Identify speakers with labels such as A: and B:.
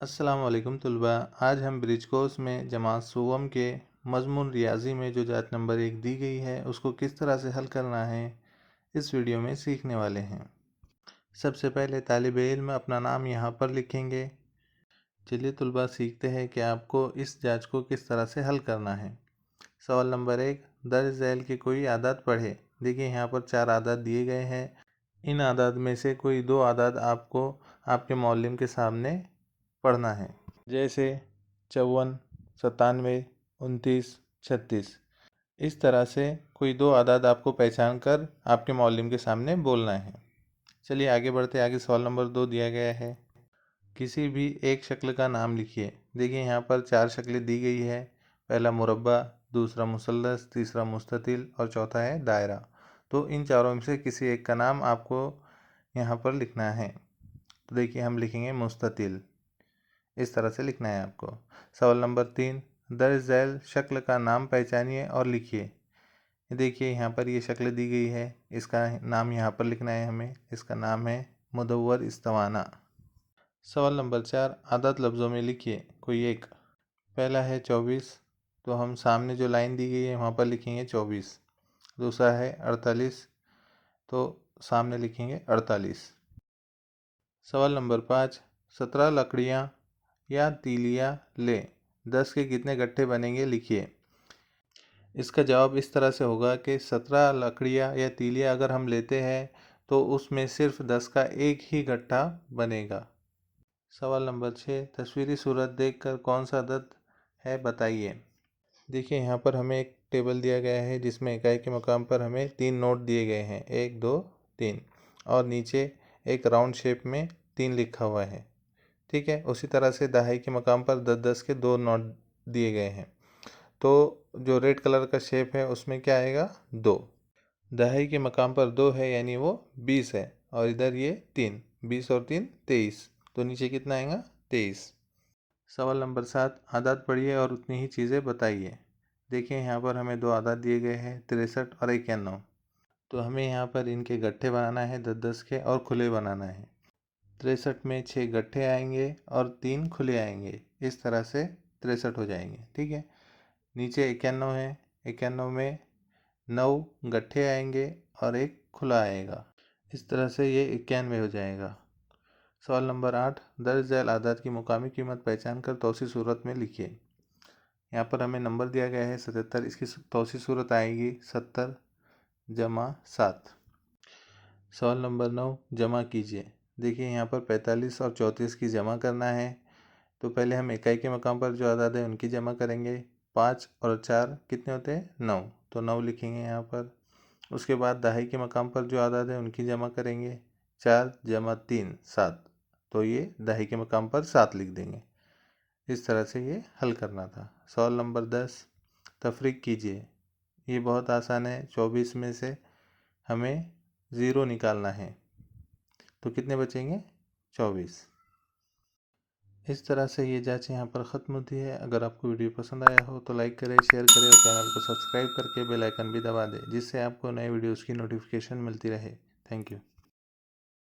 A: अस्सलाम वालेकुम तुलबा। आज हम ब्रिज कोर्स में जमात सुवम के मजमून रियाजी में जो जांच नंबर 1 दी गई है उसको किस तरह से हल करना है इस वीडियो में सीखने वाले हैं। सबसे पहले तालिब इल्म अपना नाम यहाँ पर लिखेंगे। चलिए तुलबा सीखते हैं कि आपको इस जांच को किस तरह से हल करना है। सवाल नंबर 1, दर्ज झैल के कोई आदाद पढ़े। देखिए यहाँ पर 4 आदाद दिए गए हैं। इन आदाद में से कोई 2 आदाद आपको आपके मौलिम के सामने पढ़ना है, जैसे 54, 97, 29, 36। इस तरह से कोई 2 आदाद आपको पहचान कर आपके मौलिम के सामने बोलना है। चलिए आगे बढ़ते। आगे सवाल नंबर 2 दिया गया है, किसी भी एक शक्ल का नाम लिखिए। देखिए यहाँ पर 4 शक्लें दी गई है। पहला मुरब्बा, दूसरा मुसल्लस, तीसरा मुस्ततिल और चौथा है दायरा। तो इन चारों में से किसी एक का नाम आपको यहाँ पर लिखना है। तो देखिए हम लिखेंगे मुस्ततिल। इस तरह से लिखना है आपको। सवाल नंबर 3, दर्ज झैल शक्ल का नाम पहचानिए और लिखिए। देखिए यहाँ पर ये शक्ल दी गई है, इसका नाम यहाँ पर लिखना है हमें। इसका नाम है मुदव्वर इस्तवाना। सवाल नंबर 4, आदत लफ्ज़ों में लिखिए कोई एक। पहला है 24, तो हम सामने जो लाइन दी गई है वहाँ पर लिखेंगे 24। दूसरा है 48, तो सामने लिखेंगे 48। सवाल नंबर 5, 17 लकड़ियाँ या तीलियाँ ले 10 के कितने गट्ठे बनेंगे लिखिए। इसका जवाब इस तरह से होगा कि 17 लकड़ियाँ या तीलियाँ अगर हम लेते हैं तो उसमें सिर्फ 10 का एक ही गट्ठा बनेगा। सवाल नंबर 6, तस्वीरी सूरत देखकर कौन सा अदद है बताइए। देखिए यहाँ पर हमें एक टेबल दिया गया है जिसमें इकाई के मकाम पर हमें 3 नोट दिए गए हैं, 1, 2, 3, और नीचे एक राउंड शेप में 3 लिखा हुआ है। ठीक है, उसी तरह से दहाई के मकाम पर 10-10 के 2 नोट दिए गए हैं। तो जो रेड कलर का शेप है उसमें क्या आएगा, 2। दहाई के मकाम पर 2 है यानी वो 20 है, और इधर ये 3, 20 और 3 23, तो नीचे कितना आएगा, 23। सवाल नंबर 7, आदाद पढ़िए और उतनी ही चीज़ें बताइए। देखिए यहाँ पर हमें 2 आदाद दिए गए हैं, 63 और 91। तो हमें यहाँ पर इनके गट्ठे बनाना है 10-10 के, और खुले बनाना है। 63 में 6 गट्ठे आएंगे और 3 खुले आएंगे। इस तरह से 63 हो जाएंगे। ठीक है, नीचे 91 है, 91 में 9 गट्ठे आएंगे और एक खुला आएगा। इस तरह से ये 91 हो जाएगा। सवाल नंबर 8, दर्ज झैल आदाद की मुकामी कीमत पहचान कर तौसी सूरत में लिखिए। यहाँ पर हमें नंबर दिया गया है 77, इसकी तौसी सूरत आएगी 70 जमा 7। सवाल नंबर 9, जमा कीजिए। देखिए यहाँ पर 45 और 34 की जमा करना है। तो पहले हम इकाई के मकाम पर जो आदाद है उनकी जमा करेंगे। 5 और 4 कितने होते हैं, 9, तो 9 लिखेंगे यहाँ पर। उसके बाद दहाई के मकाम पर जो आदाद है उनकी जमा करेंगे। 4 जमा 3 7, तो ये दहाई के मकाम पर 7 लिख देंगे। इस तरह से ये हल करना था। सवाल नंबर 10, तफरीक कीजिए। ये बहुत आसान है, 24 में से हमें 0 निकालना है, तो कितने बचेंगे, 24। इस तरह से ये जांच यहाँ पर ख़त्म होती है। अगर आपको वीडियो पसंद आया हो तो लाइक करें, शेयर करें और चैनल को सब्सक्राइब करके बेल आइकन भी दबा दें, जिससे आपको नए वीडियोज़ की नोटिफिकेशन मिलती रहे। Thank you.